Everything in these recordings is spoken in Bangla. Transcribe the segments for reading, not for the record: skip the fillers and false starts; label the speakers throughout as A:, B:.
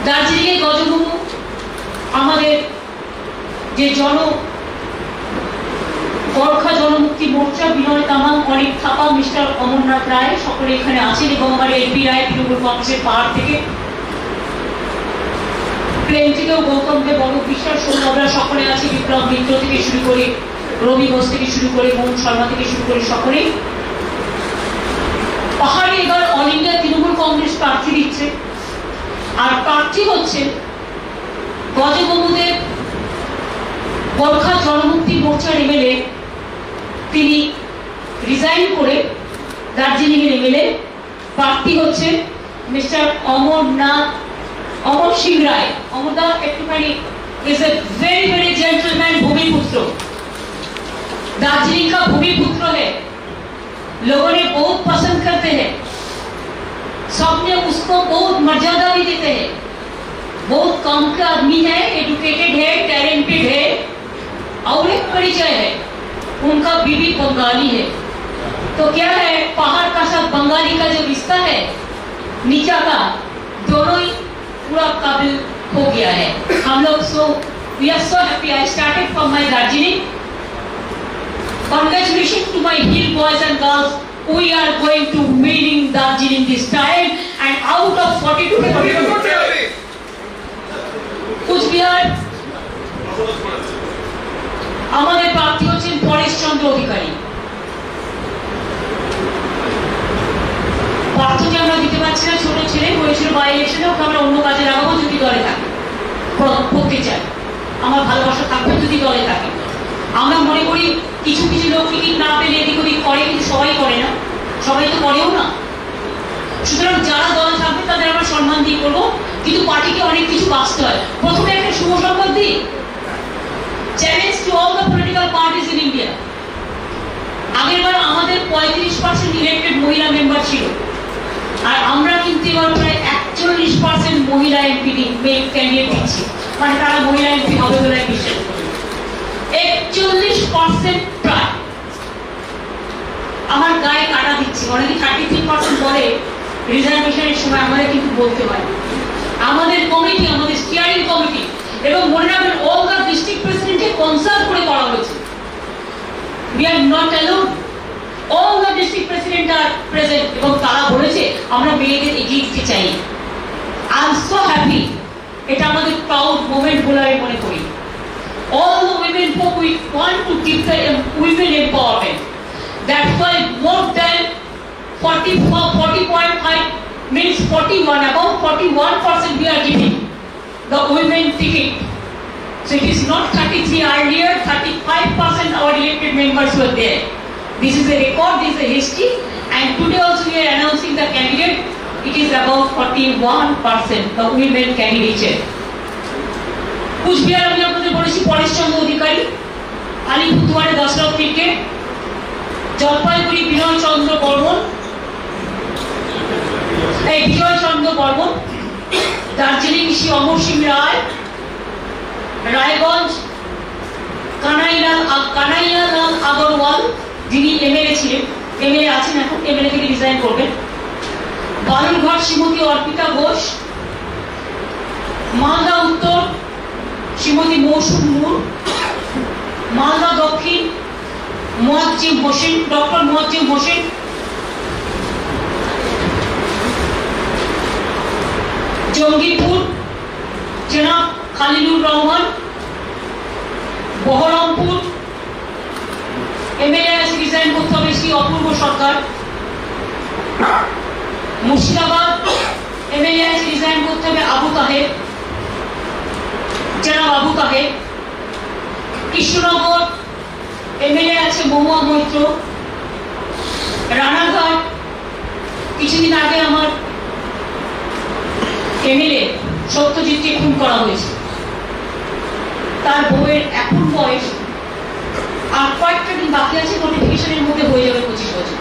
A: দার্জিলিংয়ে গজমুমু আমাদের যে গোর্খা জনমুক্তি মোর্চা বিনয় তামাং, অনিক থাপা, মিস্টার অমরনাথ রায় সকলে এখানে আছেন এবং আমার এলপি রায় তৃণমূল কংগ্রেসের পাহাড় থেকে, প্লেন থেকেও গৌতম দেব, অরূপ বিশ্বাস, সৌরভরা সকলে আছে, বিপ্লব মিত্র থেকে শুরু করে, রবি ঘোষ থেকে শুরু করে, মোহন শর্মা থেকে শুরু করে সকলেই। পাহাড়ে এবার অল ইন্ডিয়া তৃণমূল কংগ্রেস প্রার্থী দিচ্ছে, আর প্রার্থী হচ্ছে গজমুমুদের গোর্খা জনমুক্তি মোর্চার এমএলএ, তিনি রিজাইন করে দার্জিলিং এর এমএলএ, প্রার্থী হচ্ছে মিস্টার অমর সিং রায়। অমরদা একটুখানি is a very very gentleman भूमिपुत्र, दार्जिलिंग का भूमिपुत्र है, लोगों ने बहुत पसंद करते हैं, सबने उसको बहुत मर्यादा भी देते हैं, बहुत काम का आदमी है, एजुकेटेड है, टैलेंटेड है, और एक परिचय है उनका बीवी बंगाली है। तो क्या है, पहाड़ का साथ बंगाली का जो रिश्ता है नीचा का, दोनों ही पूरा काबिल हो गया है। हम लोग we are so happy. I started from my Darjeeling. Congratulations to my hill boys and girls. We are going to winning Darjeeling this time, and out of 42 कुछ बिहार আমাদের প্রার্থী হচ্ছেন পরেশ চন্দ্র অধিকারী। প্রার্থীকে আমরা দিতে পারছি না, ছোট ছেলে হয়েছিল বাই ইলেকশনে, ওকে আমরা অন্য কাজে লাগাবো যদি দলে থাকে, করতে চাই, আমার ভালোবাসা থাকবে যদি দলে থাকে। আমরা মনে করি কিছু কিছু লোক টিকিট না পেলে এদিক ওদিক করে, কিন্তু সবাই করে না, সবাই তো করেও না। সুতরাং যারা দলে থাকবে তাদের আমরা সম্মান দিয়ে করবো, কিন্তু পার্টিকে অনেক কিছু বাঁচতে হয়। প্রথমে একটা শুভ সংবাদ দিই, challenge to all the political parties in India. আগেরবার আমাদের 35% ইলেক্টেড মহিলা মেম্বার ছিল, আর আমরা কিন্তু এবার প্রায় 41% মহিলা এমপি ক্যান্ডিডেট দিচ্ছি, মানে তারা মহিলা এমপি হবে বলে বিশ্বাস করি। 41% প্রায় আমার গায়ে কাটা দিচ্ছি। অনেকে 33% বলে রিজার্ভেশনের সময়, আমাদের কিন্তু বলতে হয়। আমাদের কমিটি, আমাদের স্টিয়ারিং কমিটি, এবং মনে রাখবেন অল দ্য ডিস্ট্রিক্ট প্রেসিডেন্টকে কনসাল্ট করে করা হয়েছে। We are not alone. All the district president are present, এবং তারা বলেছে আমরা মেয়েদের এগিয়ে দিতে চাই। I am so happy. এটা আমাদের প্রাউড মোমেন্ট বলে আমি মনে করি। All the women folk, we want to give the women empowerment. That's why more than 40.5 means 41, about 41% we are giving the women ticket. So it is not 33 earlier, 35% our elected members were there. This is a record, this is a history, and today also we are announcing the candidate. It is about 41% the women candidate. Cooch Behar আমি আপনাদের বলেছি পরেশ চন্দ্র অধিকারী, আলিপুরদুয়ারে দশরথ ক্রিকেট, জলপাইগুড়ি বিজয় চন্দ্র বর্মন, দার্জিলিং শ্রী অমর সিং রায়, রায়গঞ্জ কানাইয়ালাল আগরওয়াল, যিনি এমএলএ ছিলেন, এমএলএ আছেন এখন, এমএলএ থেকে রিজাইন করবেন, বালুরঘাট শ্রীমতী অর্পিতা ঘোষ, মালদা উত্তর শ্রীমতী মৌসুম নূর, মালদা দক্ষিণ মুয়াজ্জিম হোসেন, ডক্টর মুয়াজ্জিম হোসেন, জঙ্গিপুর জনাব খালিলুর রহমান, বহরমপুর এমএলএ রিজাইন করতে হবে শ্রী অপূর্ব সরকার, মুর্শিদাবাদ এমএলএ রিজাইন করতে হবে আবু তাহের, জনাব আবু তাহের, কৃষ্ণনগর এমএলএ আছে মহুয়া মৈত্র, রানাঘাট কিছুদিন আগে আমার এমএলএ সত্যজিৎকে খুন করা হয়েছে, তার বউয়ের এখন বয়স আর কয়েকটা দিন বাকি আছে, নোটিফিকেশনের মধ্যে হয়ে যাবে 25 বছর।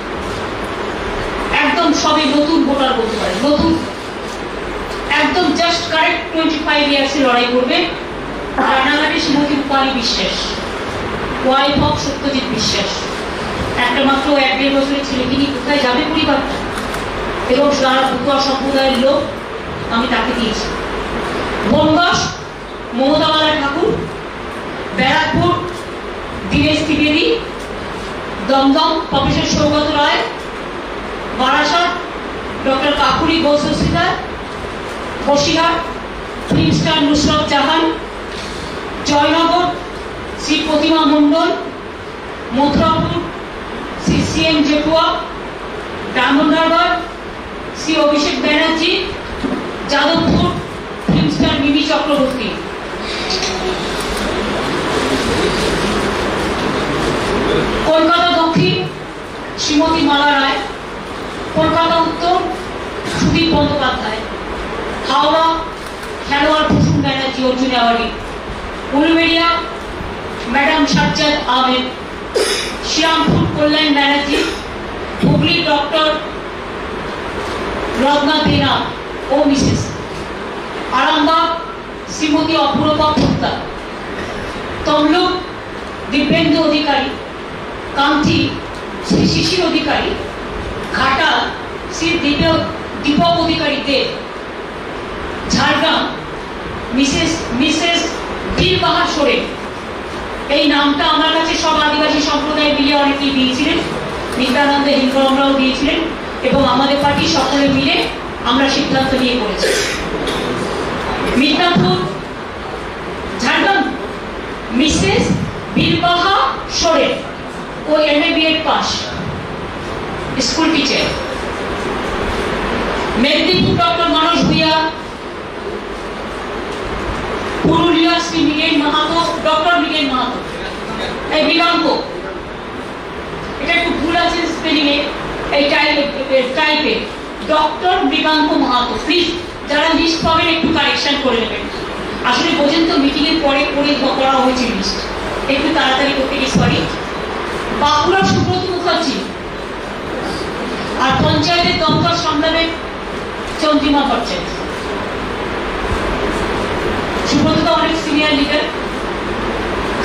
A: একদম সবে নতুন ভোটার বলতে পারে, নতুন একদম জাস্ট কারেক্ট 25 ইয়ার্স লড়াই করবে। রানাঘাটে শ্রীমতী রূপালী বিশ্বাস, ওয়াইফ অফ সত্যজিৎ বিশ্বাস, একটা মাত্র 1-1.5 বছরের ছেলেকে নিয়ে কোথায় যাবে পরিবারটা, এবং তারা ভুতুয়া সম্প্রদায়ের লোক, আমি তাকে দিয়েছি। Bangaon Mamata Bala Thakur, Barrackpore Dinesh Trivedi, Dum Dum professor Saugata Roy, Barasat doctor Kakoli Ghosh, Basirhat film star Nusrat Jahan, Joynagar Shri Pratima Mondal, Mathurapur Shri CM Jatua, Diamond Harbour Shri Abhishek Banerjee, Jadavpur film star Mimi Chakraborty. Kolkata Dakshin Shrimati মালা রায়, কলকাতা উত্তর সুদীপ বন্দ্যোপাধ্যায়, হাওড়া খেলোয়াড় ভূষণ ব্যানার্জি অর্জুন অ্যাওয়ার্ডি, উলুবেড়িয়া ম্যাডাম সাজ্জাদ আহমেদ, শ্রীরামপুর কল্যাণ ব্যানার্জি, হুগলি ডক্টর রত্না দেনা ও মিসেস, আরামবাগ শ্রীমতী অপূর্বা ভুক্তা, তমলুক দিব্যেন্দু অধিকারী, কান্থি শ্রী শিশির অধিকারী, ঘাটাল শ্রী দীপক অধিকারী দেব, ঝাড়গ্রাম মিসেস বীরবাহার সোরেন। এই নামটা আমার কাছে সব আদিবাসী সম্প্রদায় মিলে অনেকেই দিয়েছিলেন, নিত্যানন্দ হিন্দরাও দিয়েছিলেন এবং আমাদের পার্টি সকলে মিলে আমরা সিদ্ধান্ত নিয়ে করেছি। মিদনাপুর ঝাড়গ্রাম মিসেস বীরবাহা সোরেন ও MA BEd pass, school teacher. Medinipur doctor Manas Bhunia, Purulia Shri Mrigen Mahato, doctor Mrigen Mahato, এই মৃগাঙ্ক, এটা একটু ভুল আছে স্পেলিং এ, এই টাইপে ডক্টর মৃগাঙ্ক মাহাতো। প্লিজ যারা লিস্ট পাবেন একটু কারেকশন করে নেবেন, আসলে বোঝেন তো মিটিং এর পরে করা হয়েছে লিস্ট, একটু তাড়াতাড়ি করতে গিয়ে সরি। বাঁকুড়া সুব্রত মুখার্জি, আর পঞ্চায়েতের দপ্তর সামলাবে চন্দ্রিমা ভট্টাচার্য। সুব্রত তো অনেক সিনিয়র লিডার,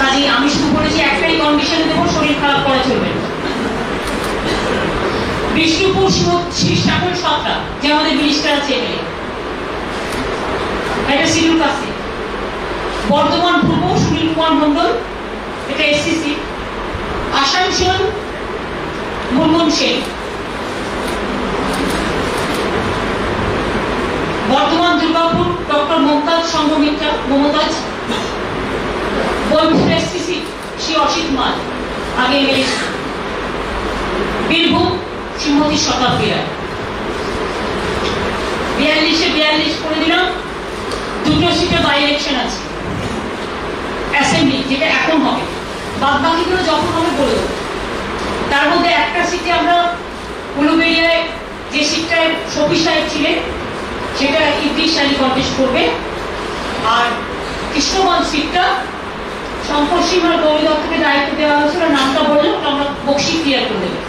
A: কাজে আমি শুরু করেছি একটাই কন্ডিশনে দেবো, শরীর খারাপ করা চলবে না। বিষ্ণুপুর শ্রী ঠাকুর সত্তা, যে আমাদের মিনিস্টার আছে এখানে, এটা শিডিউল কাস্টে। বর্ধমান পূর্ব সুনীল কুমার মন্ডল, এটা SCC। আসানসোল মুনমুন সেন, বর্ধমান দুর্গাপুর ডক্টর মমতাজ সংঘমিত্রা মমতাজ, বোলপুর SCC শ্রী অসিত মাল, আগে বীরভূম শ্রীমতী শতাব্দী রায়। 42 করে দিলাম। দুটো সিটে বাই ইলেকশন আছে অ্যাসেম্বলি, যেটা এখন হবে, বাদ বাকিগুলো যখন হবে বলে দেবো। তার মধ্যে একটা সিটে আমরা উলুবেড়িয়ায় যে সিটটায় শফি সাহেব ছিলেন সেটা ইদ্রিস আলী কন্টেস্ট করবে, আর কৃষ্ণগঞ্জ সিটটা শঙ্কর সিং আর গৌরী দত্তকে দায়িত্ব দেওয়া হয়েছিল, নামটা বললে আমরা বক্সি ক্লিয়ার করে দেবো।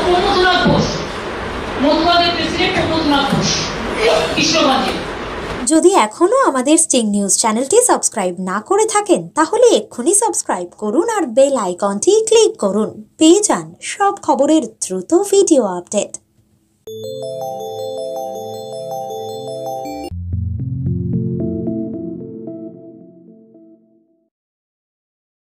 A: প্রমোদনাথ ঘোষ, মধুবাদের প্রেসিডেন্ট প্রমোদনাথ ঘোষ, কৃষ্ণগঞ্জে।
B: যদি এখনো আমাদের স্টিং নিউজ চ্যানেলটি সাবস্ক্রাইব না করে থাকেন তাহলে এক্ষুনি সাবস্ক্রাইব করুন আর বেল আইকনটি ক্লিক করুন, পেয়ে যান সব খবরের দ্রুত ভিডিও আপডেট।